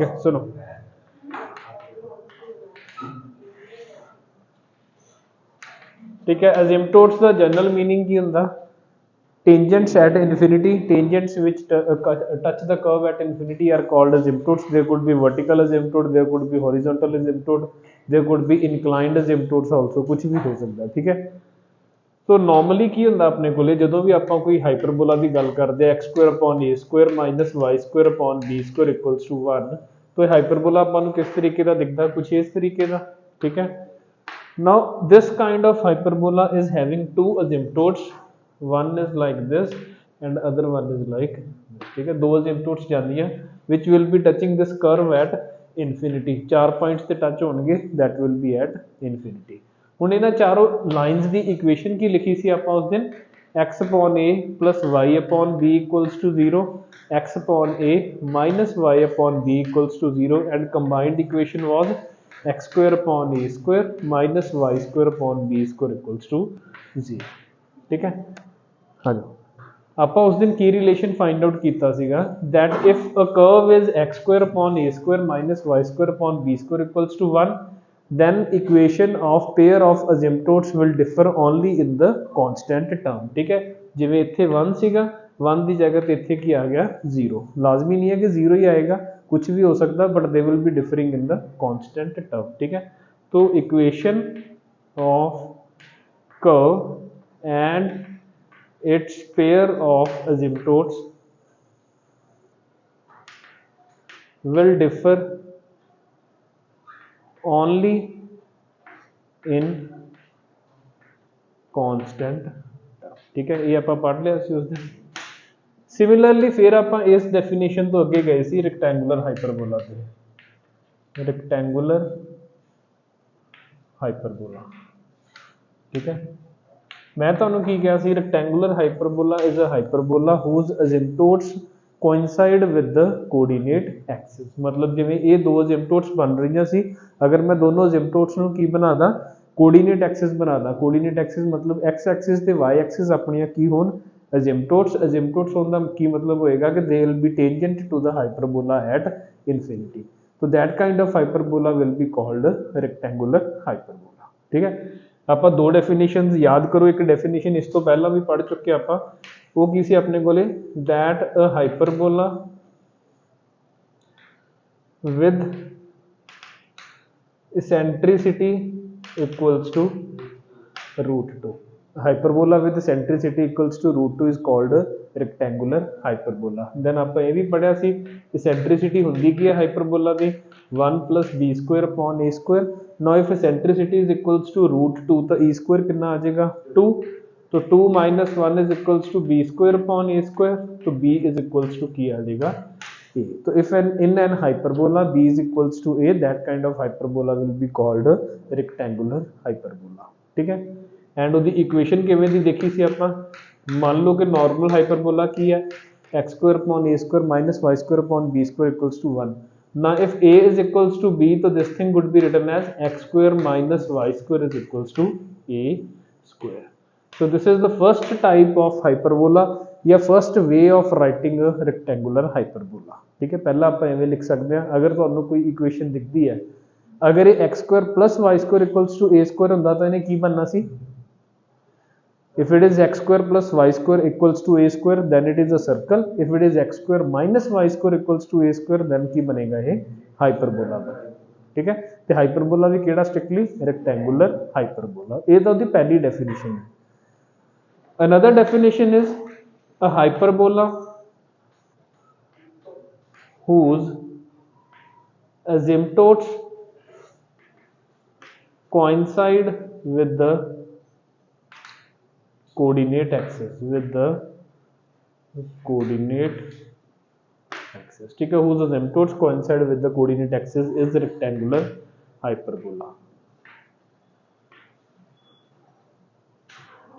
Okay सुनो, ठीक है। अजिम्पटोट्स का जनरल मीनिंग की होंदा, tangents at infinity, tangents which touch the curve at infinity are called asymptotes. There could be vertical asymptote, there could be horizontal asymptote, there could be inclined asymptotes also, कुछ भी हो सकता है, ठीक है। तो नॉर्मली की होंदा अपने कोले जो भी आप कोई हाइपरबोला की गल करते हैं, x square upon a square minus y square upon b square equals to 1, तो हाइपरबोला अपन किस तरीके का दिखता, कुछ इस तरीके का, ठीक है। Now this kind of hyperbola is having two asymptotes, one is like this and other one is like this, ठीक है। दो asymptotes जानी है which will be touching this curve at infinity, चार पॉइंट्स ते टच होंगे that will be at infinity। ਹੁਣ ਇਹਨਾਂ ਚਾਰੋਂ ਲਾਈਨਸ ਦੀ ਇਕੁਏਸ਼ਨ ਕੀ ਲਿਖੀ ਸੀ ਆਪਾਂ ਉਸ ਦਿਨ, x upon a plus y upon b equals to 0, x upon a minus y upon b equals to 0 and combined equation was x square upon a square minus y square upon b square equals to 0, ठीक है। हाँ जी, ਆਪਾਂ ਉਸ ਦਿਨ ਕੀ relation find out ਕੀਤਾ ਸੀਗਾ, that if a curve is x square upon a square minus y square upon b square equals to 1, then equation of pair of asymptotes will differ only in the constant term, ठीक है। जिवें इत्थे 1 सीगा, 1 की जगह पे इत्थे की आ गया 0, लाजमी नहीं है कि 0 ही आएगा, कुछ भी हो सकता, but they will B differing in the constant term, ठीक है। तो equation of curve and its pair of asymptotes will differ only in constant, ठीक है। ये आप पढ़ लिया सी उस दिन। सिमिलरली फिर आप इस डेफिनेशन तो अगे गए सी रेक्टेंगुलर हाइपरबोला से, रेक्टेंगुलर हाइपरबोला, ठीक है। मैं तुहानू की कहा सी, rectangular hyperbola is a hyperbola whose asymptotes coincide with the coordinate axis, मतलब जिवें ये दो अजिम्पटोट्स बन रही सी, अगर मैं दोनों अजिम्पटोट्स नू की बना दा, कोऑर्डिनेट एक्सिस बना दा, कोऑर्डिनेट एक्सिस मतलब एक्स एक्सिस ते वाई एक्सिस अपनियां की होन अजिम्पटोट्स, अजिम्पटोट्स होने का की मतलब होएगा कि they will be tangent to the hyperbola at infinity, तो that kind of hyperbola will be called rectangular hyperbola, ठीक है। आप दो डेफिनेशंस याद करो, एक डेफिनेशन इस तो पहला भी पढ़ चुके आप, वो की सी अपने कोले, that a hyperbola with eccentricity equals to √2, hyperbola with eccentricity equals to √2 is called rectangular hyperbola. Then आप ये भी पढ़िया सी इसेंट्रिसिटी होंदी की है हाइपरबोला की 1 + b square upon a square. Now if eccentricity is equals to √2 तो e स्क्वायर कितना आ जाएगा 2, तो 2 - 1 is equals to b square upon a square, तो b इज इक्वल्स टू की आ जाएगा a। तो if in an hyperbola b is equals to a, that kind of hyperbola will be called rectangular hyperbola, ठीक है। And ਉਹਦੀ equation किवें दी देखी सी ਆਪਾਂ, मान लो कि नॉर्मल हाइपरबोला की है x square upon a square minus y square upon b square equals to 1। now if a is equals to b, तो this thing would be written as x square minus y square is equals to a square। so this is the first type of hyperbola या first way of writing rectangular hyperbola, ठीक है। पहला आप इवें लिख सकते हैं, अगर तुहानू कोई इक्वेशन दिखती है, अगर ये x square plus y square equals to a square होंदा तो इन्हें की बनना सी, if it is x square plus y square equals to a square then it is a circle, if it is x square minus y square equals to a square then की बनेगा ये hyperbola, ठीक है। तो hyperbola भी केड़ा strictly rectangular hyperbola, ये तो उसकी पहली डेफिनेशन है। Another definition is a hyperbola whose asymptotes coincide with the coordinate axis, with the coordinate axis, ठीक है। whose asymptotes coincide with the coordinate axis is rectangular hyperbola,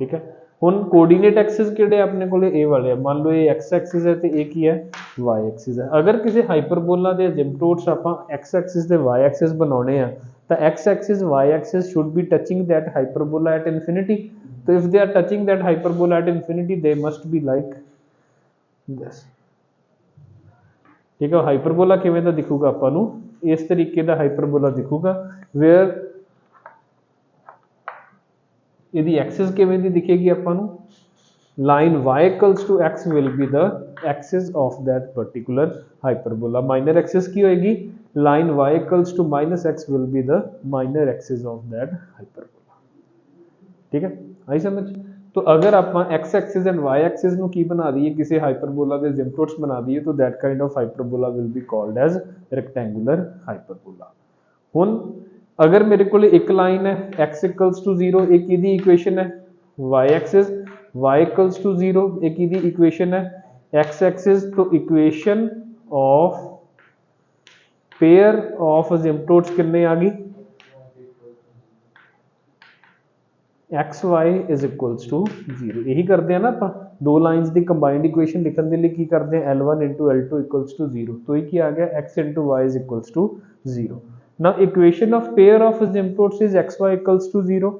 ठीक है। ਹੁਣ ਕੋਆਰਡੀਨੇਟ ਐਕਸਿਸ ਕਿਹੜੇ ਆਪਣੇ ਕੋਲੇ ਇਹ ਵਾਲੇ ਆ, ਮੰਨ ਲਓ ਇਹ x ਐਕਸਿਸ ਹੈ ਤੇ ਇਹ ਕੀ ਹੈ y ਐਕਸਿਸ ਹੈ। ਅਗਰ ਕਿਸੇ ਹਾਈਪਰਬੋਲਾ ਦੇ ਅਸਿਮਪਟੋਟਸ ਆਪਾਂ x ਐਕਸਿਸ ਤੇ y ਐਕਸਿਸ ਬਣਾਉਣੇ ਆ ਤਾਂ x Axis y Axis should be touching that hyperbola at infinity, so if they are touching that hyperbola at infinity they must be like this, ठीक है। हाइपरबोला किवें दा दिखूगा आपां नूं इस तरीके का हाइपरबोला दिखूगा वेयर इहदी एक्सिस किवें दी दिखेगी आपां नूं line y equals to x will be the axis of that particular hyperbola minor axis की होएगी line y equals to minus x will be the minor axis of that hyperbola ठीक है आई समझ तो अगर आप x axis and y axis ਨੂੰ ਕੀ ਬਣਾ ਦਈਏ ਕਿਸੇ ਹਾਈਪਰਬੋਲਾ ਦੇ asymptotes ਬਣਾ ਦਈਏ तो that kind of hyperbola will be called as rectangular hyperbola ਹੁਣ अगर मेरे को एक लाइन है x equals to 0 एक ਇਹਦੀ इक्वेशन है y axis y equals to 0 एक इधी इक्वेशन है x axis तो equation of pair of asymptotes कितने आ गई xy is equals to 0 यही करते हैं ना आप दो लाइंस की कंबाइंड इक्वेशन लिखने के लिए की करते हैं L1 into L2 equals to 0 तो ये क्या आ गया x into y is equals to 0 now equation of pair of asymptotes is xy equals to 0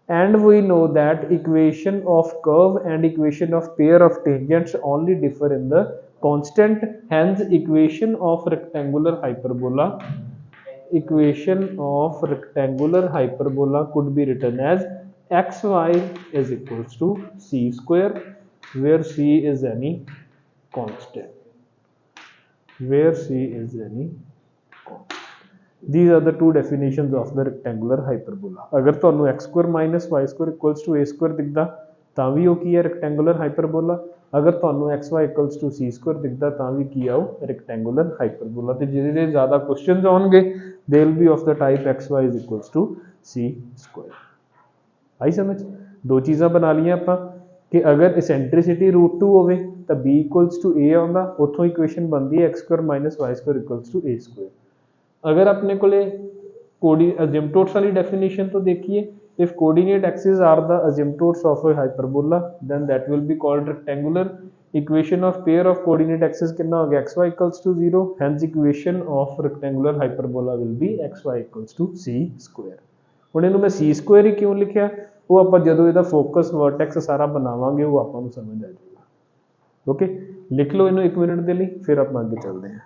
and we know that equation of curve and equation of pair of tangents only differ in the constant hence equation of rectangular hyperbola could be written as xy is equals to c square where c is any constant these are the two definitions of the rectangular hyperbola अगर ਤੁਹਾਨੂੰ x square minus y square equals to a square दिखदा ਤਾਂ ਵੀ ਉਹ ਕੀ ਹੈ rectangular hyperbola अगर ਤੁਹਾਨੂੰ xy equals to c square दिखदा ਤਾਂ ਵੀ ਕੀ ਆ ਉਹ rectangular hyperbola ਤੇ ਜਿਹੜੇ ਜ਼ਿਆਦਾ क्वेश्चंस ਆਉਣਗੇ they will be of the type xy is equals to c square आई समझ दो चीज़ां बना लियां ਆਪਾਂ कि अगर एसेंट्रिसिटी √2 होवे ਤਾਂ b equals to a ਆਉਂਦਾ ਉੱਥੋਂ ਇਕੁਏਸ਼ਨ ਬਣਦੀ ਹੈ x square minus y square equals to a square अगर अपने को asymptotes वाली definition तो देखिए if coordinate axes are the asymptotes of a hyperbola then that will be called rectangular equation of pair of coordinate axes कितना हो गया xy equals to 0 hence equation of rectangular hyperbola will be xy equals to c square ਹੁਣ ਇਹਨੂੰ ਮੈਂ c square ਹੀ ਕਿਉਂ ਲਿਖਿਆ ਉਹ ਆਪਾਂ ਜਦੋਂ ਇਹਦਾ ਫੋਕਸ ਵਰਟੈਕਸ ਸਾਰਾ ਬਣਾਵਾਂਗੇ ਉਹ ਆਪਾਂ ਨੂੰ ਸਮਝ ਆ ਜਾਏਗਾ ਓਕੇ ਲਿਖ ਲਓ ਇਹਨੂੰ 1 ਮਿੰਟ ਦੇ ਲਈ ਫਿਰ ਆਪਾਂ ਅੱਗੇ ਚੱਲਦੇ ਹਾਂ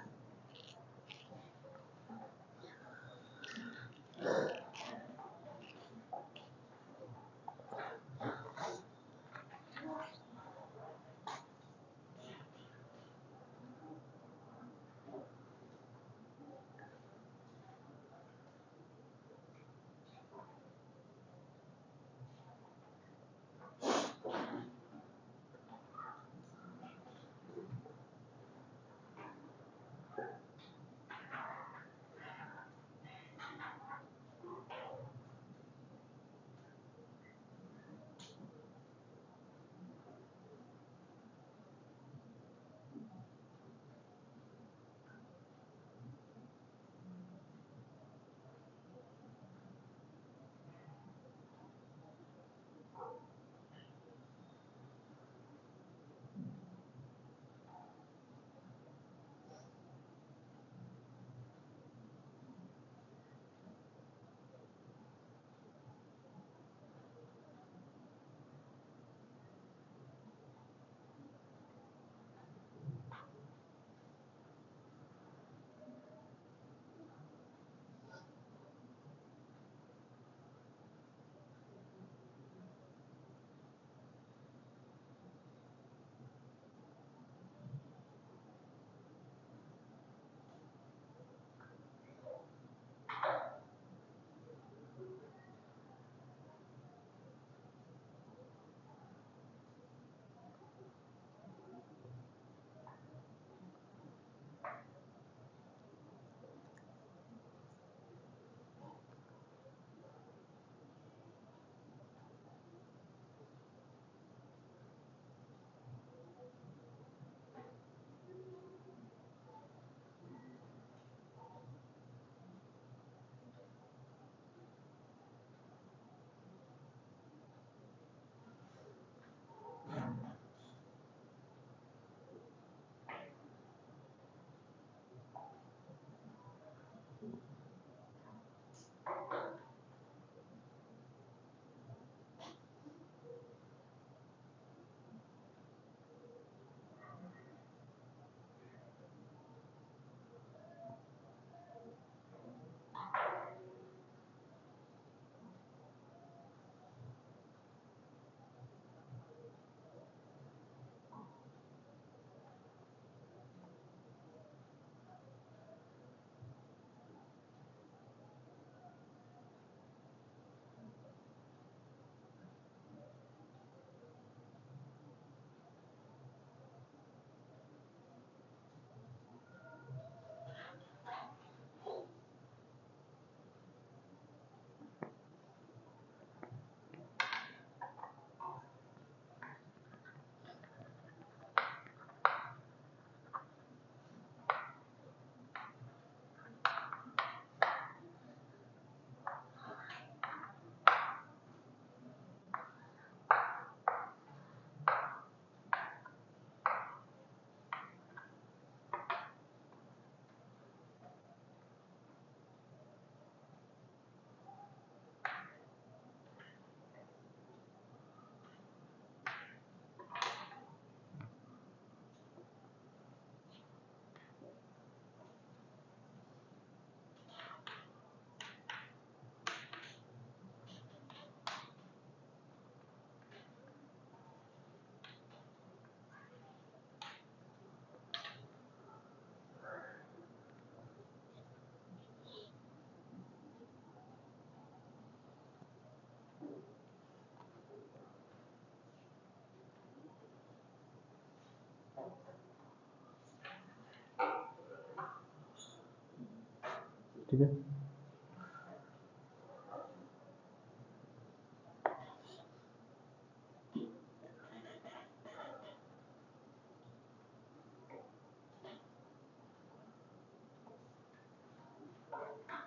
ठीक है।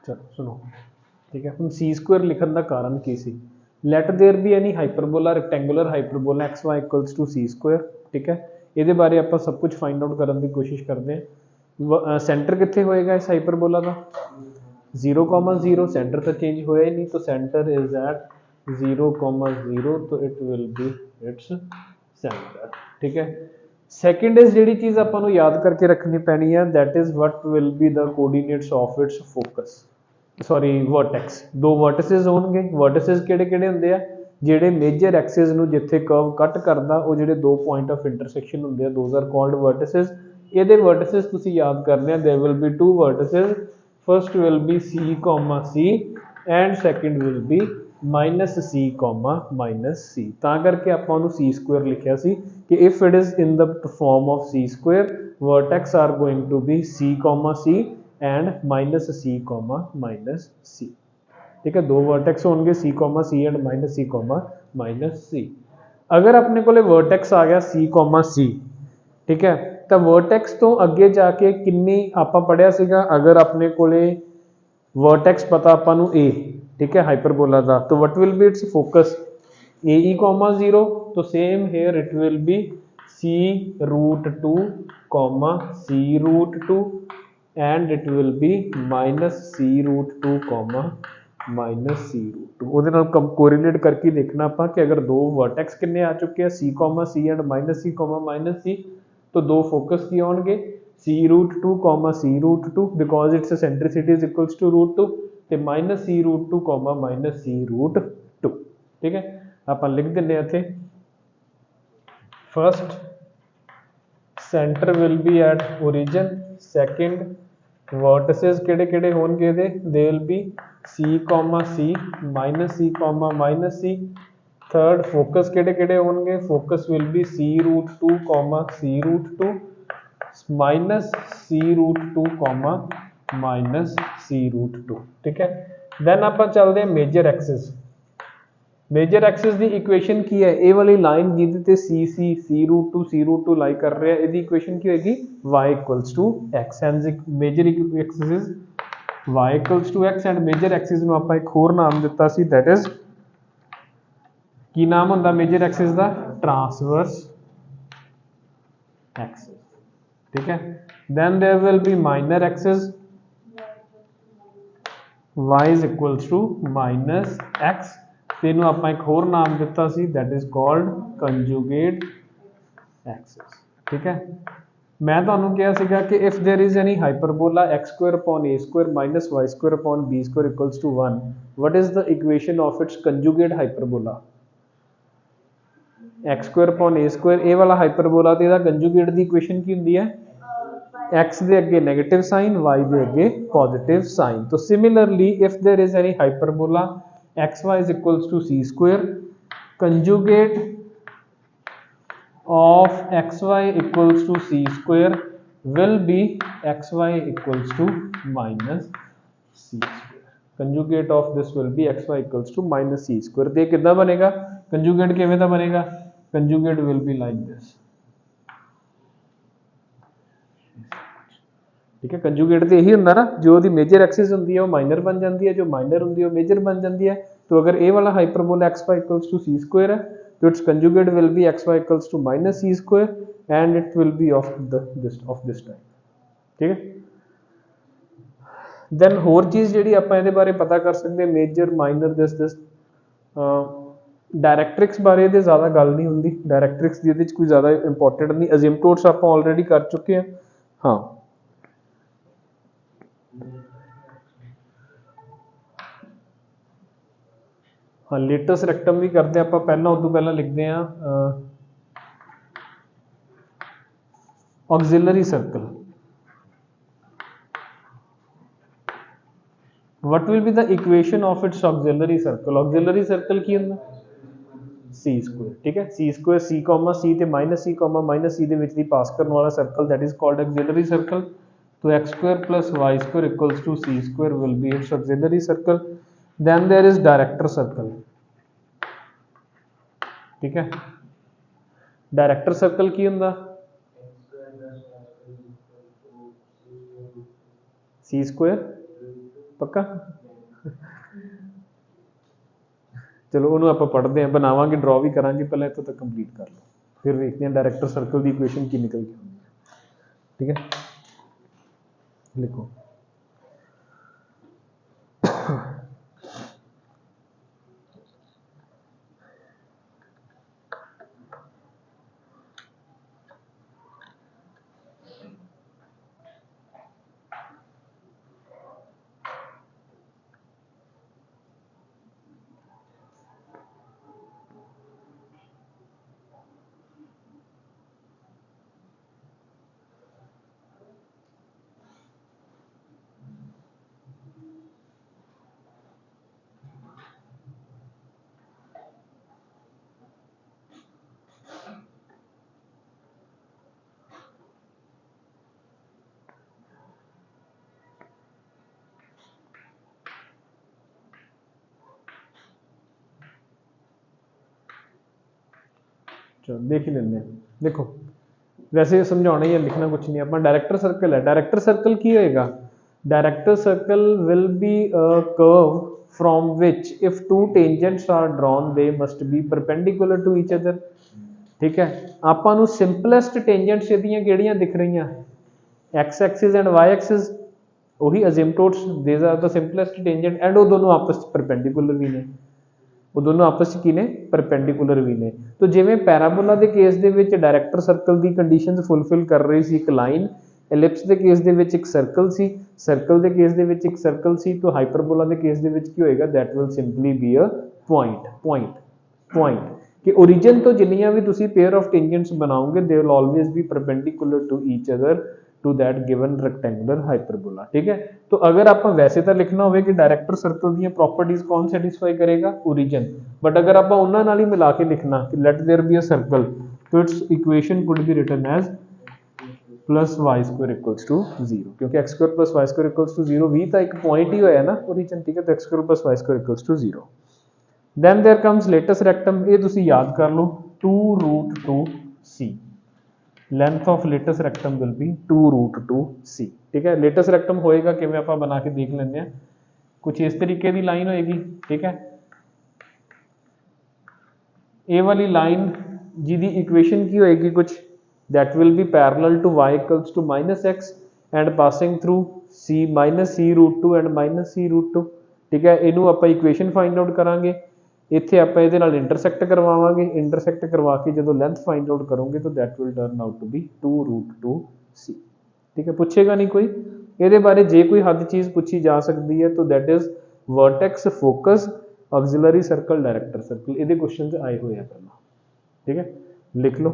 चलो सुनो, ठीक है। हम सी स्क्वायर लिखने का कारण की सी, let there be any hyperbola rectangular hyperbola x y equals to c square, ठीक है। ये बारे आप सब कुछ फाइंड आउट करने की कोशिश करते हैं। सेंटर कितने होएगा इस हाइपरबोला का 0,0, सेंटर तो चेंज होया ही नहीं, तो सेंटर इज एट 0,0, तो it will B its centre, ठीक है। सैकेंड इज जी चीज़ आपको याद करके रखनी पैनी है, that is what will be the coordinates of its focus, sorry vertex. दो वर्टिसेस होंगे, वर्टिसेस किहड़े-किहड़े हुंदे आ, ਜਿਹੜੇ ਮੇਜਰ ਐਕਸਿਸ ਨੂੰ ਜਿੱਥੇ ਕਰਵ ਕੱਟ ਕਰਦਾ ਉਹ ਜਿਹੜੇ ਦੋ ਪੁਆਇੰਟ ਆਫ ਇੰਟਰਸੈਕਸ਼ਨ ਹੁੰਦੇ ਆ, ਦੋਜ਼ ਆਰ ਕਾਲਡ ਵਰਟਿਸਿਸ। ਇਹਦੇ ਵਰਟਿਸਿਸ ਤੁਸੀਂ ਯਾਦ ਕਰਨੇ ਆ, there will be two vertices, first will be C, C and second will be -C, -C। तां करके आपां ਉਹਨੂੰ C स्क्वायर लिखिया सी कि if it is in the form of C square, vertex are going to be C, C and -C, -C, ठीक है। दो वर्टेक्स होंगे C, C and -C, -C। अगर अपने को वर्टेक्स आ गया C, C, ठीक है, तो वर्टेक्स तो अगे जाके किन्नी आपां पढ़िया सीगा, अगर अपने को वर्टेक्स पता आपां नूं A, ठीक है, हाइपरबोला दा, तो what will be it's focus AE, 0, तो same here it will be C√2, C√2 and it will be -C√2, -C√2। ਉਹਦੇ ਨਾਲ ਕੋरिलेट करके देखना ਆਪਾਂ कि अगर दो वर्टेक्स किन्ने आ चुके हैं C, C and -C, -C, तो दो फोकस की होंगे C√2, C√2, because it's eccentricity is equals to √2, तो -C√2, -C√2, ठीक है। आप लिख दें इत्थे, first centre will be at origin, second vertices किहड़े-किहड़े होणगे they will be C, C, -C, third focus किहड़े-किहड़े होणगे, focus will be C√2, C√2 -C√2, -C√2, ठीक है। दैन आप चलते हैं मेजर एक्सिस। मेजर एक्सिस की इक्वेशन की है, ये वाली लाइन जिहदे ते C√2 लाई कर रहा है, इसकी इक्वेशन की होगी y equals to x, and major axis is y equals to x, and major axis नूं आपां एक होर नाम दिता सी, दैट इज की नाम हुंदा मेजर एक्सिस का, ट्रांसवर्स एक्सिस, ठीक है। Then there will be minor axis, y is equals to -x, तेनू आपां एक होर नाम दिता सी, that is called conjugate axis, ठीक है। मैं तुहानूं कहा सीगा कि if there is any hyperbola x² upon a² -y² upon b² equals to 1, what is the equation of its conjugate hyperbola? x² upon a², ए वाला हाइपरबोला तो इहदा कंजुगेट की इक्वेशन की हुंदी है, x दे अगे नेगेटिव साइन, y दे अगे पॉजिटिव साइन। तो similarly if there is any hyperbola xy is equals to C square, conjugate of xy equals to C square will be xy equals to -C square. Conjugate of this will be xy equals to -C square। तो ये कितना बनेगा, conjugate किवें दा बनेगा, conjugate will be like this, ठीक है। Conjugate तो यही होंगे ना, जो दी मेजर एक्सिस होंगी है वो माइनर बन जाती है, जो माइनर होंगी है वो मेजर बन जाती है। तो अगर ए वाला hyperbola xy equals to C square है, तो it's conjugate will be xy equals to -C square and it will be of this type, ठीक है। दैन होर चीज़ जी आप ये बारे पता कर सकते हैं, मेजर माइनर दिस डायरैक्ट्रिक्स बारे तो ज़्यादा गल नहीं होंगी, डायरैक्ट्रिक्स ये कोई ज़्यादा इंपॉर्टेंट नहीं, अजिम्पटोट्स आप ऑलरेडी कर चुके हैं। हाँ, हाँ लेटस रेक्टम भी करते हैं आप, पहला उदों पहला लिखते हैं auxiliary circle. What will be the equation of it's auxiliary circle? Auxiliary circle की होंदा C स्क्वायर, ठीक है। C स्क्वायर C, C ते -C, -C दे विच दी पास करने वाला circle, that is called auxiliary circle. तो x square plus y square equals to c square will be its auxiliary circle. Then there is director circle. ठीक है, director circle की हुंदा सी square पक्का। चलो उन्होंने आप पढ़ते हैं, बनावांगे, ड्रॉ भी करांगे, पहले इतों तक कंप्लीट कर लो, फिर देखते हैं डायरेक्टर सर्कल की इक्वेशन की निकल के आती है। ठीक है, लिखो चलो देख ही लेंगे। देखो वैसे समझाना ही है, लिखना कुछ नहीं, अपना डायरेक्टर सर्कल है। डायरेक्टर सर्कल की होएगा, director circle will be a curve from which if two tangents are drawn they must be perpendicular to each other. ठीक है, ਆਪਾਂ ਨੂੰ ਸਿੰਪਲੈਸਟ ਟੈਂਜੈਂਟਸ ਇਹਦੀਆਂ ਕਿਹੜੀਆਂ ਦਿਖ ਰਹੀਆਂ, x axis and y axis, ਉਹੀ asymptotes, these are the simplest tangent and ਉਹ ਦੋਨੋਂ ਆਪਸ ਚ ਪਰਪੈਂਡੀਕੁਲਰ ਵੀ ਨੇ, ਉਹ ਦੋਨੋਂ ਆਪਸ ਚ ਕੀ ਨੇ, ਪਰਪੈਂਡੀਕੁਲਰ ਵੀ ਨੇ। तो ਜਿਵੇਂ ਪੈਰਾਬੋਲਾ ਦੇ ਕੇਸ ਦੇ ਵਿੱਚ ਡਾਇਰੈਕਟਰ ਸਰਕਲ ਦੀ ਕੰਡੀਸ਼ਨਸ ਫੁੱਲਫਿਲ ਕਰ ਰਹੀ ਸੀ ਇੱਕ ਲਾਈਨ, ਐਲਿਪਸ ਦੇ ਕੇਸ ਦੇ ਵਿੱਚ ਇੱਕ ਸਰਕਲ ਸੀ, ਸਰਕਲ ਦੇ ਕੇਸ ਦੇ ਵਿੱਚ ਇੱਕ ਸਰਕਲ ਸੀ, तो ਹਾਈਪਰਬੋਲਾ ਦੇ ਕੇਸ ਦੇ ਵਿੱਚ ਕੀ ਹੋਏਗਾ, that will simply be a point ਕਿ origin ਤੋਂ ਜਿੰਨੀਆਂ ਵੀ ਤੁਸੀਂ pair of tangents ਬਣਾਓਗੇ they will always be perpendicular to each other to that given rectangular hyperbola। ठीक है, तो अगर आप वैसे तो लिखना होवे कि डायरेक्टर सर्कल दी प्रॉपर्टीज कौन सैटिस्फाई करेगा, ओरिजिन, बट अगर आप उन्हां नाल ही मिला के लिखना कि let there be a circle, तो its equation could be written as plus y square equals to 0, क्योंकि x square plus y square equals to 0 भी तो एक पॉइंट ही होया ना ओरिजिन। ठीक है, तो x square plus y square equals to 0। Then there comes latus rectum, ये तुसी याद कर लो 2√2c, length of latus rectum will be 2√2c। ठीक है, लेटेस्ट रेक्टम होएगा किवें आप बना के देख लेंगे, कुछ इस तरीके की लाइन होएगी। ठीक है, ए वाली लाइन जिहदी इक्वेशन की होएगी कुछ, that will be parallel to y equals to -x and passing through c -c√2 and -c√2। ठीक है, इनू आप इक्वेशन फाइंड आउट करांगे, ਇੱਥੇ ਆਪਾਂ ਇਹਦੇ ਨਾਲ ਇੰਟਰਸੈਕਟ ਕਰਵਾਵਾਂਗੇ, ਇੰਟਰਸੈਕਟ ਕਰਵਾ ਕੇ ਜਦੋਂ ਲੈਂਥ ਫਾਈਂਡ ਆਊਟ ਕਰੋਗੇ ਤਾਂ that will turn out to be 2√2c। ਠੀਕ ਹੈ, ਪੁੱਛੇਗਾ ਨਹੀਂ ਕੋਈ ਇਹਦੇ ਬਾਰੇ, ਜੇ ਕੋਈ ਹੱਦ ਚੀਜ਼ ਪੁੱਛੀ ਜਾ ਸਕਦੀ ਹੈ ਤਾਂ that is vertex focus auxiliary circle director circle, ਇਹਦੇ ਕੁਐਸਚਨਸ ਆਏ ਹੋਏ ਆ ਪਹਿਲਾਂ। ਠੀਕ ਹੈ, ਲਿਖ ਲਓ।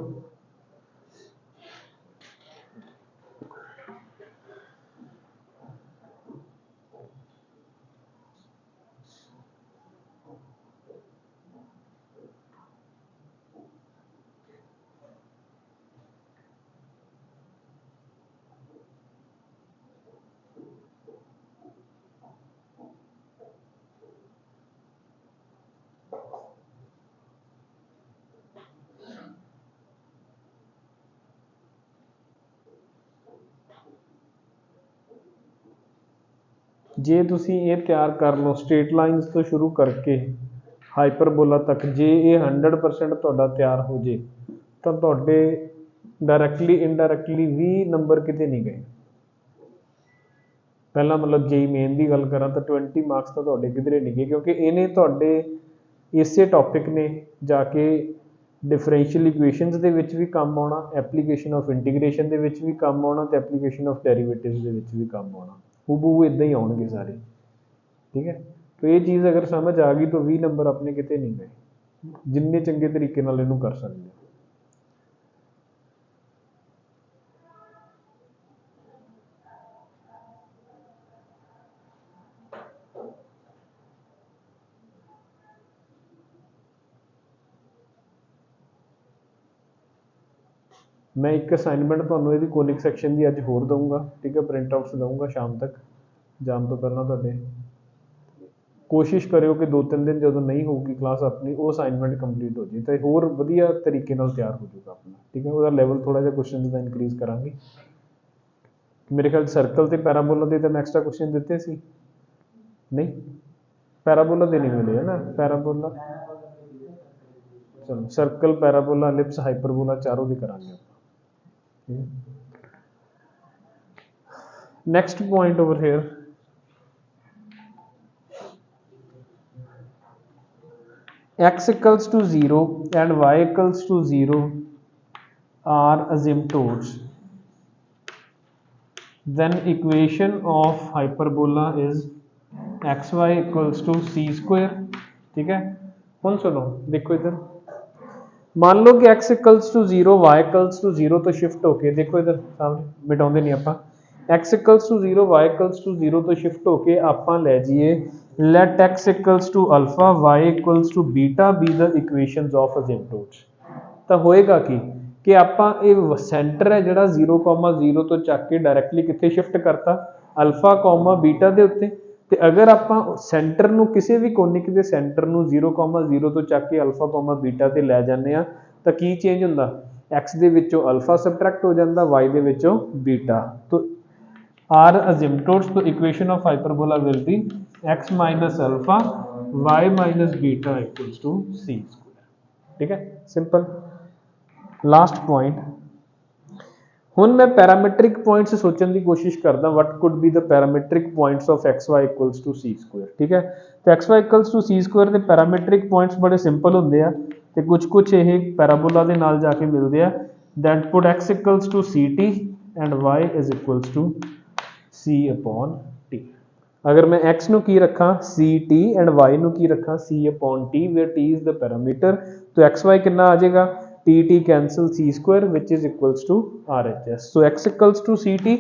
ਜੇ ਤੁਸੀਂ ਇਹ ਤਿਆਰ ਕਰ ਲਓ ਸਟ੍ਰੇਟ ਲਾਈਨਸ ਤੋਂ ਸ਼ੁਰੂ ਕਰਕੇ ਹਾਈਪਰਬੋਲਾ ਤੱਕ, ਜੇ ਇਹ 100% ਤੁਹਾਡਾ ਤਿਆਰ ਹੋ ਜੇ ਤਾਂ ਤੁਹਾਡੇ ਡਾਇਰੈਕਟਲੀ ਇਨਡਾਇਰੈਕਟਲੀ 20 ਨੰਬਰ ਕਿਤੇ ਨਹੀਂ ਗਏ। ਪਹਿਲਾਂ ਮਤਲਬ ਜੇ ਮੇਨ ਦੀ ਗੱਲ ਕਰਾਂ ਤਾਂ 20 ਮਾਰਕਸ ਤਾਂ ਤੁਹਾਡੇ ਕਿਧਰੇ ਨਹੀਂ ਗਏ, ਕਿਉਂਕਿ ਇਹਨੇ ਤੁਹਾਡੇ ਇਸੇ ਟੌਪਿਕ ਨੇ ਜਾ ਕੇ ਡਿਫਰੈਂਸ਼ੀਅਲ ਇਕੁਏਸ਼ਨਸ ਦੇ ਵਿੱਚ ਵੀ ਕੰਮ ਆਉਣਾ, ਐਪਲੀਕੇਸ਼ਨ ਆਫ ਇੰਟੀਗ੍ਰੇਸ਼ਨ ਦੇ ਵਿੱਚ ਵੀ ਕੰਮ ਆਉਣਾ, ਤੇ ਐਪਲੀਕੇਸ਼ਨ ਆਫ ਡੈਰੀਵੇਟਿਵਸ ਦੇ ਵਿੱਚ ਵੀ ਕੰਮ ਆਉਣਾ, ਹੂਬਹੂ ਇੱਦਾਂ ਹੀ ਆਉਣਗੇ ਸਾਰੇ। ਠੀਕ ਹੈ, तो ये चीज़ अगर समझ आ गई तो 20 नंबर अपने किते नहीं गए, जिन्ने चंगे तरीके नाल इहनूं कर सकते हो। मैं एक असाइनमेंट ਤੁਹਾਨੂੰ ਇਹਦੀ ਕੋਨਿਕ ਸੈਕਸ਼ਨ ਦੀ ਅੱਜ ਹੋਰ ਦਊਂਗਾ, ਠੀਕ ਹੈ, ਪ੍ਰਿੰਟ ਆਊਟਸ ਦਊਂਗਾ ਸ਼ਾਮ ਤੱਕ ਜਾਣ ਤੋਂ ਪਹਿਲਾਂ ਤੁਹਾਡੇ। ਕੋਸ਼ਿਸ਼ ਕਰਿਓ ਕਿ 2-3 ਦਿਨ ਜਦੋਂ ਨਹੀਂ ਹੋਊਗੀ ਕਲਾਸ ਆਪਣੀ ਉਹ ਅਸਾਈਨਮੈਂਟ ਕੰਪਲੀਟ ਹੋ ਜੇ ਤਾਂ ਹੋਰ ਵਧੀਆ ਤਰੀਕੇ ਨਾਲ ਤਿਆਰ ਹੋ ਜਾਊਗਾ ਆਪਣਾ, ਠੀਕ ਹੈ। ਉਹਦਾ ਲੈਵਲ ਥੋੜ੍ਹਾ ਜਿਹਾ ਕੁਐਸਚਨ ਦਾ ਇਨਕਰੀਜ਼ ਕਰਾਂਗੇ। ਮੇਰੇ ਖਿਆਲ ਸਰਕਲ ਤੇ ਪੈਰਾਬੋਲਾ ਦੇ ਤਾਂ ਮੈਂ ਐਕਸਟਰਾ ਕੁਐਸਚਨ ਦਿੱਤੇ ਸੀ, ਨਹੀਂ ਪੈਰਾਬੋਲਾ ਦੇ ਨਹੀਂ ਮਿਲੇ ਹੈ ਨਾ, ਪੈਰਾਬੋਲਾ ਚਲੋ ਸਰਕਲ ਪੈਰਾਬੋਲਾ ਐਲਿਪਸ ਹਾਈਪਰਬੋਲਾ ਚਾਰੋਂ ਦੀ ਕਰਾਂਗੇ ਆਪਾਂ। Next point over here, x equals to 0 and y equals to 0 are asymptotes, then equation of hyperbola is xy equals to c square, ठीक है। ਹੁਣ सुनो देखो इधर, मान लो कि x equals to 0 y equals to 0 तो शिफ्ट होके देखो इधर सामने मिटाਉਂਦੇ नहीं ਆਪਾਂ, x equals to 0 y equals to 0 तो शिफ्ट होके ਆਪਾਂ ਲੈ ਜਾਈਏ let x equals to alpha y equals to beta be the equations of asymptotes। ਤਾਂ ਹੋਏਗਾ ਕਿ ਆਪਾਂ ਇਹ ਸੈਂਟਰ ਹੈ ਜਿਹੜਾ 0,0 ਤੋਂ ਚੱਕ ਕੇ ਡਾਇਰੈਕਟਲੀ ਕਿੱਥੇ ਸ਼ਿਫਟ ਕਰਤਾ ਅਲਫਾ, ਬੀਟਾ ਦੇ ਉੱਤੇ। ਤੇ ਅਗਰ ਆਪਾਂ ਸੈਂਟਰ ਨੂੰ ਕਿਸੇ ਵੀ ਕੋਨਿਕ ਦੇ ਸੈਂਟਰ ਨੂੰ 0,0 ਤੋਂ ਚੱਕ ਕੇ ਅਲਫਾ, ਬੀਟਾ ਤੇ ਲੈ ਜਾਂਦੇ ਆ ਤਾਂ ਕੀ ਚੇਂਜ ਹੁੰਦਾ, x ਦੇ ਵਿੱਚੋਂ ਅਲਫਾ ਸਬਟਰੈਕਟ ਹੋ ਜਾਂਦਾ, y ਦੇ ਵਿੱਚੋਂ ਬੀਟਾ। तो आर asymptotes, तो equation of hyperbola will be x minus alpha y minus beta equals to c square, ठीक है, सिंपल। लास्ट पॉइंट, ਹੁਣ मैं पैरामीट्रिक पॉइंट्स सोचने की कोशिश करदा what could be the parametric points of xy equals to c square, ठीक है। तो xy equals to c square ਦੇ पैरामीट्रिक पॉइंट्स बड़े सिंपल ਹੁੰਦੇ ਆ ਤੇ ਕੁਝ ਇਹ ਪੈਰਾਬੋਲਾ ਦੇ ਨਾਲ ਜਾ ਕੇ ਮਿਲਦੇ ਆ। that put x equals to ct and y is equals to c upon t। अगर मैं x ਨੂੰ ਕੀ ਰੱਖਾਂ ct and y ਨੂੰ ਕੀ ਰੱਖਾਂ c upon t where t is the parameter, तो xy ਕਿੰਨਾ ਆ ਜਾਏਗਾ tt cancel c square which is equals to RHS। so x equals to ct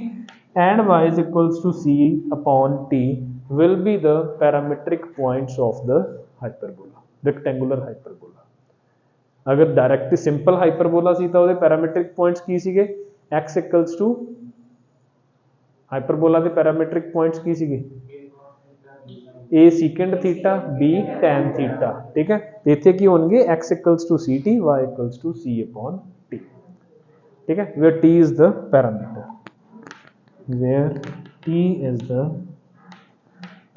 and y is equals to c upon t will be the parametric points of the hyperbola, rectangular hyperbola। अगर direct simple hyperbola सी तो ਉਹਦੇ parametric points ਕੀ ਸੀਗੇ x equals to hyperbola ਦੇ parametric points ਕੀ ਸੀਗੇ a secant theta b tan theta, ठीक है। तो इतने की होंगे x equals to ct y equals to c upon t, ठीक है, where t is the parameter, where t is the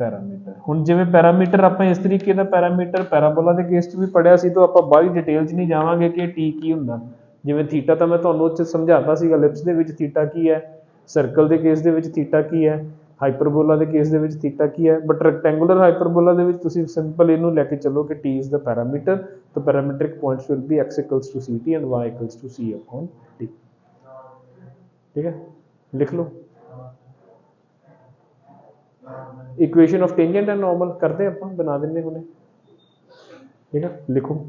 parameter। ਹੁਣ ਜਿਵੇਂ ਪੈਰਾਮੀਟਰ ਆਪਾਂ ਇਸ ਤਰੀਕੇ ਦਾ ਪੈਰਾਮੀਟਰ ਪੈਰਾਬੋਲਾ ਦੇ ਕੇਸ 'ਚ ਵੀ ਪੜਿਆ ਸੀ ਤਾਂ ਆਪਾਂ ਬਾਹਲੀ ਡਿਟੇਲ 'ਚ ਨਹੀਂ ਜਾਵਾਂਗੇ ਕਿ t ਕੀ ਹੁੰਦਾ। ਜਿਵੇਂ ਥੀਟਾ ਤਾਂ ਮੈਂ ਤੁਹਾਨੂੰ ਉੱਥੇ ਸਮਝਾਤਾ ਸੀਗਾ, ਐਲਿਪਸ ਦੇ ਵਿੱਚ ਥੀਟਾ ਕੀ ਹੈ, ਸਰਕਲ ਦੇ ਕੇਸ ਦੇ ਵਿੱਚ ਥੀਟਾ ਕੀ ਹੈ, ਹਾਈਪਰਬੋਲਾ ਦੇ ਕੇਸ ਦੇ ਵਿੱਚ ਥੀਟਾ ਕੀ ਹੈ, ਬਟ ਰੈਕਟੈਂਗੂਲਰ ਹਾਈਪਰਬੋਲਾ ਦੇ ਵਿੱਚ ਤੁਸੀਂ ਸਿੰਪਲ ਇਹਨੂੰ ਲੈ ਕੇ ਚੱਲੋ ਕਿ t is the parameter, तो parametric points will be x equals to ct and y equals to c upon t, ठीक है, लिख लो। Equation of tangent and normal करते हैं अपन, बना देंगे उन्हें, ठीक है, लिखो।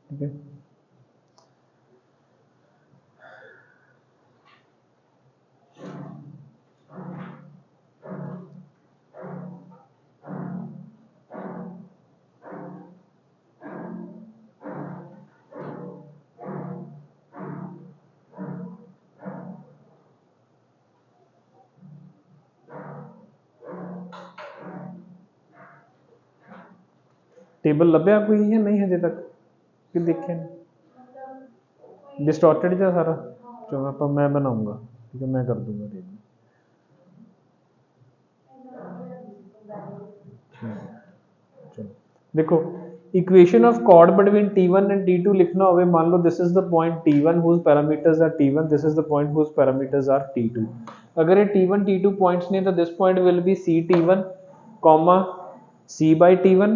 ठीक है। टेबल लभ्या कोई है नहीं हजे तक कि देखे डिस्टॉर्टेड जा सारा। चलो आप मैं बनाऊंगा, ठीक है, मैं कर दूंगा टेबल। चलो देखो, equation of chord between T1 and T2 लिखना होवे, मान लो this is the point T1 whose parameters are T1, this is the point whose parameters are T2। अगर ये T1 T2 पॉइंट्स नहीं तो this point will be CT1 comma C by T1,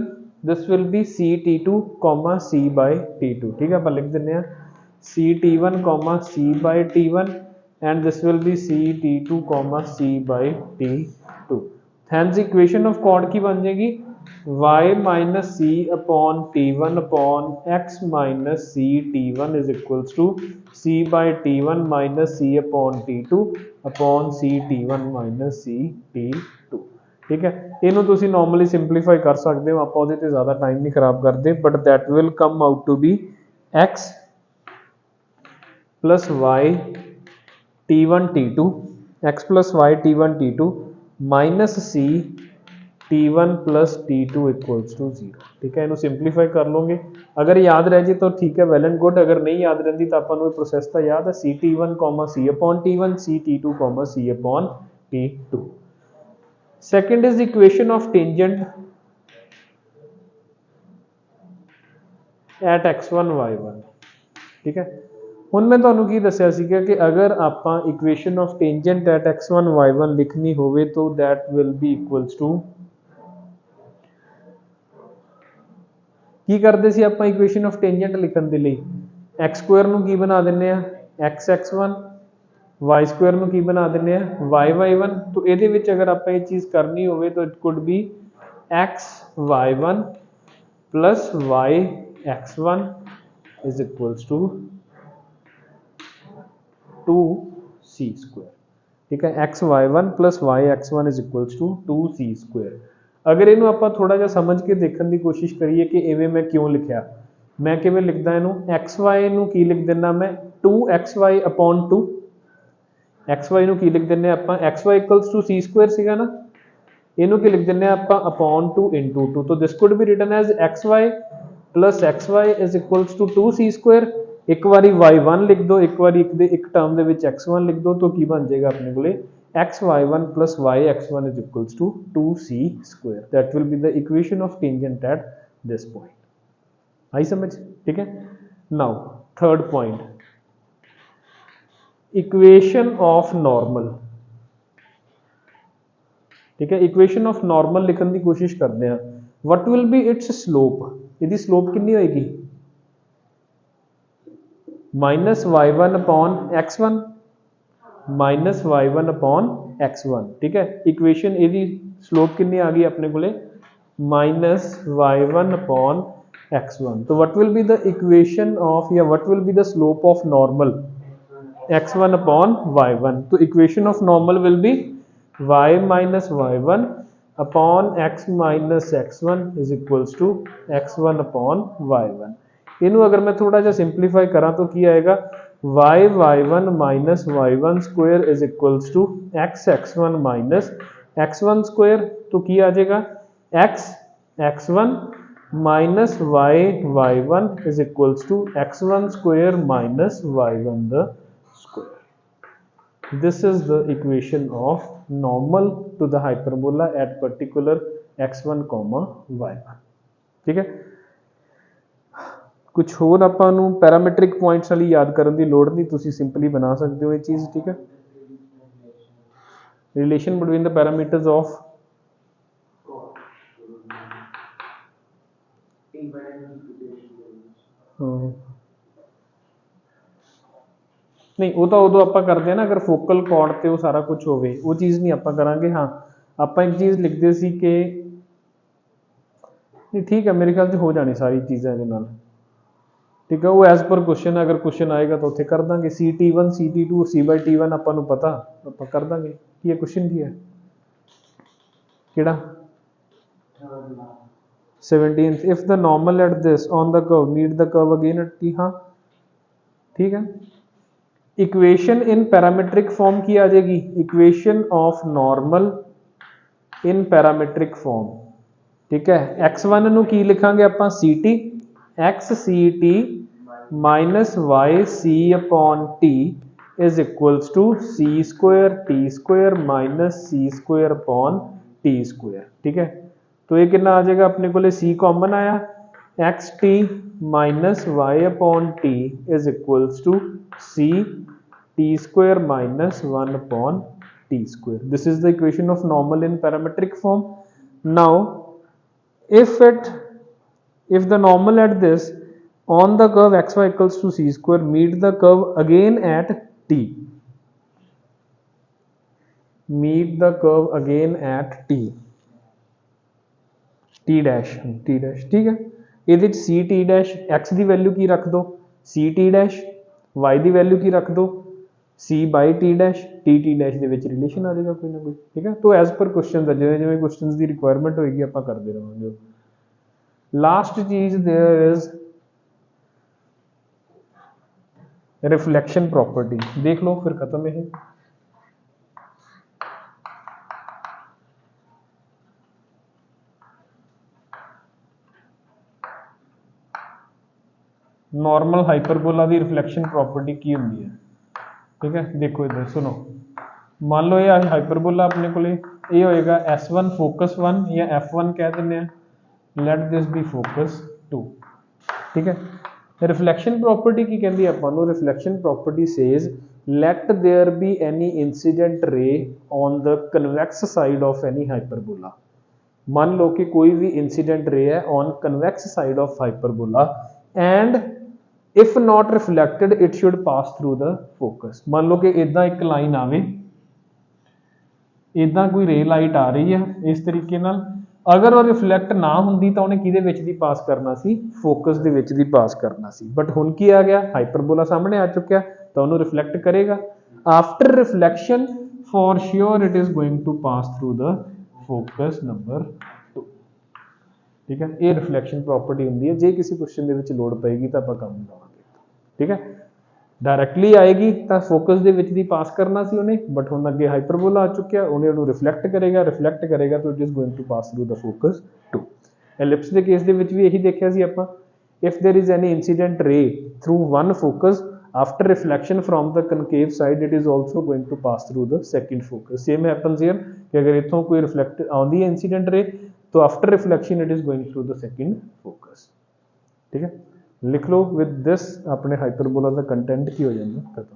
this will be CT2 comma C by T2। ठीक है, अपन लिख दिंने हैं CT1 comma C by T1 and this will be CT2 comma C by T2। hence equation of chord की बन जाएगी y minus c upon t1 upon x minus c t1 is equals to c by t1 minus c upon t2 upon c t1 minus c t2। ठीक है, ਇਹਨੂੰ ਤੁਸੀਂ normally simplify ਕਰ ਸਕਦੇ ਹੋ, ਆਪਾਂ ਉਹਦੇ ਤੇ ਜ਼ਿਆਦਾ ਟਾਈਮ ਨਹੀਂ ਖਰਾਬ ਕਰਦੇ, but that will come out to be x plus y t1 t2 x plus y t1 t2 minus c T1 plus T2 equals to 0। ठीक है, इन्हों सिंपलीफाई कर लोगे, अगर याद रह जाए तो ठीक है, वेल एंड गुड, अगर नहीं याद रहती तो अपन प्रोसैस तो याद है CT1 C upon T1 CT2 C upon T2। Second is equation of tangent at x1 y1। ठीक है, ਹੁਣ मैं ਤੁਹਾਨੂੰ ਕੀ ਦੱਸਿਆ ਸੀਗਾ कि अगर ਆਪਾਂ equation of tangent at x1 y1 लिखनी होवे तो that will be equals to ਕੀ ਕਰਦੇ ਸੀ ਆਪਾਂ ਇਕੁਏਸ਼ਨ ਆਫ ਟੈਂਜੈਂਟ ਲਿਖਣ ਦੇ ਲਈ x ਸਕੁਅਰ ਨੂੰ ਕੀ ਬਣਾ ਦਿੰਨੇ ਆ x(x1), y ਸਕੁਅਰ ਨੂੰ ਕੀ ਬਣਾ ਦਿੰਨੇ ਆ y(y1)। तो ਇਹਦੇ ਵਿੱਚ ਅਗਰ ਆਪਾਂ ਇਹ ਚੀਜ਼ ਕਰਨੀ ਹੋਵੇ ਤਾਂ it could B x(y1) plus y(x1) is equals to 2c square। ठीक है, x(y1) plus y(x1) is equals to 2c square। अगर इनू आप थोड़ा जा समझ के देखने की कोशिश करिए कि इवें मैं क्यों लिखा, मैं किवें लिखदा इनू xy नू की लिख देना मैं 2xy upon 2, xy नू की लिख देने आप xy equals to c square सीगा ना, इनू की लिख देने आप upon 2 into 2। तो this could be written as xy plus xy is equals to 2c square। एक बारी y1 लिख दो, एक बारी एक टर्म दे विच x1 लिख दो, तो की बन जाएगा अपने कोले x(y1) plus y(x1) is equals to 2c square। that will be the equation of tangent at this point। आई समझ? ठीक है, now third point, equation of normal. ठीक है, इक्वेशन ऑफ नॉर्मल लिखने की कोशिश करते हैं। What will B it's slope, इसकी स्लोप कितनी होएगी -y1 upon x1 minus y1 upon x1। ठीक है, इक्वेशन यदि स्लोप कितनी आ गई अपने को माइनस y1 अपॉन x1। तो what will be the equation of या what will be the slope of normal x1 upon y1। तो equation of normal will be y minus y1 upon x minus x1 is equals to x1 upon y1। इनू अगर मैं थोड़ा जा simplify करा तो की आएगा y(y1) minus y1 square is equals to x(x1) minus x1 square। तो की आ जाएगा x(x1) minus y(y1) is equals to x1 square minus y1 the square। This is the equation of normal to the hyperbola at particular x1, y1। ठीक है, कुछ होर आपां नूं पैरामीट्रिक पॉइंट्स वाली याद करने की लोड़ नहीं, तुसीं सिंपली बना सकते हो ये चीज़। ठीक है, relation between the parameters of नहीं, वो तो उदों आपां करते हैं ना, अगर फोकल कॉर्ड ते वो सारा कुछ होवे, वो चीज़ नहीं आपां करांगे। हाँ, आपां एक चीज़ लिखते सी कि नहीं, ठीक है, मेरे ख्याल से हो जानी सारी चीज़ां दे नाल। ठीक है, वो एज पर क्वेश्चन अगर क्वेश्चन आएगा तो उत्थे कर दांगे CT1 CT2 C/T1 ਆਪਾਂ ਨੂੰ ਪਤਾ ਆਪਾਂ ਕਰ ਦਾਂਗੇ। ਕੀ ਹੈ क्वेश्चन ਕੀ ਹੈ ਕਿਹੜਾ 17th if the normal at this on the curve meet the curve again at T। हाँ ठीक है, इक्वेशन इन पैरामीट्रिक फॉर्म की आ जाएगी, equation of normal in parametric form. ठीक है, x1 ਨੂੰ ਕੀ ਲਿਖਾਂਗੇ ਆਪਾਂ CT x CT minus y C upon T is equals to C square T square minus C square upon T square। ठीक है, तो ये कितना आ जाएगा अपने को C कॉमन आया x t minus y upon t is equals to C T square minus 1 upon T square। This is the equation of normal in parametric form। Now if the normal at this on the curve xy equals to C square meet the curve again at T, meet the curve again at T dash। ठीक है, ਇਹਦੇ ਚ C T dash x ਦੀ value ਕੀ ਰੱਖ ਦੋ C T dash y ਦੀ value ਕੀ ਰੱਖ ਦੋ C by T dash T dash ਦੇ ਵਿੱਚ ਰਿਲੇਸ਼ਨ ਆ ਜਾਏਗਾ ਕੋਈ ਨਾ ਕੋਈ। ਠੀਕ ਹੈ, तो एज पर क्वेश्चन है जिवें जिवें क्वेश्चंस ਦੀ ਰਿਕੁਆਇਰਮੈਂਟ ਹੋਏਗੀ ਆਪਾਂ ਕਰਦੇ ਰਹਾਂਗੇ। लास्ट चीज देयर इज रिफ्लेक्शन प्रॉपर्टी, देख लो फिर खत्म है। नॉर्मल हाइपरबोला की रिफ्लेक्शन प्रॉपर्टी की होंगी है। ठीक है, देखो इधर सुनो, मान लो ये हाइपरबोला अपने को ये होएगा S1 फोकस 1 या F1 कह दें, लेट दिस बी फोकस 2। ठीक है, रिफ्लेक्शन प्रॉपर्टी की कहती है अपन reflection property says let there be any incident ray on the convex side of any hyperbola. मान लो कि कोई भी इंसीडेंट रे है on convex side of hyperbola and if not reflected it should pass through the focus. मान लो कि इदा एक लाइन आवे, इदा कोई रे लाइट आ रही है इस तरीके नाल, अगर वो रिफ्लैक्ट ना होंदी तो उन्हें किहदे विच दी पास करना सी फोकस दे विच दी पास करना सी, बट हुण की आ गया हाइपरबोला सामने आ चुका तो उन्होंने रिफ्लैक्ट करेगा। After reflection for sure it is going to pass through the focus number 2। ठीक है, ये रिफ्लैक्शन प्रॉपर्टी होंदी है, जे किसी क्वेश्चन दे विच लोड़ पेगी तो आपां काम लवांगे। ठीक है, डायरैक्टली आएगी तो फोकस दे विच दी पास करना सी उन्हें, बट हुण अगे हाइपरबोला आ चुका उन्हें उन्होंने रिफ्लैक्ट करेगा तो it is going to pass through the focus 2। Ellipse के केस दे विच भी यही देखिया सी आपां, if there is any incident ray through one focus after reflection from the concave side it is also going to pass through the second focus. Same happens here कि अगर इथों कोई रिफ्लैक्ट आउंदी है इंसीडेंट रे तो after reflection it is going through the second focus. ठीक है, लिख लो with this अपने हाइपरबोला का कंटेंट की हो जाएगा खत्म।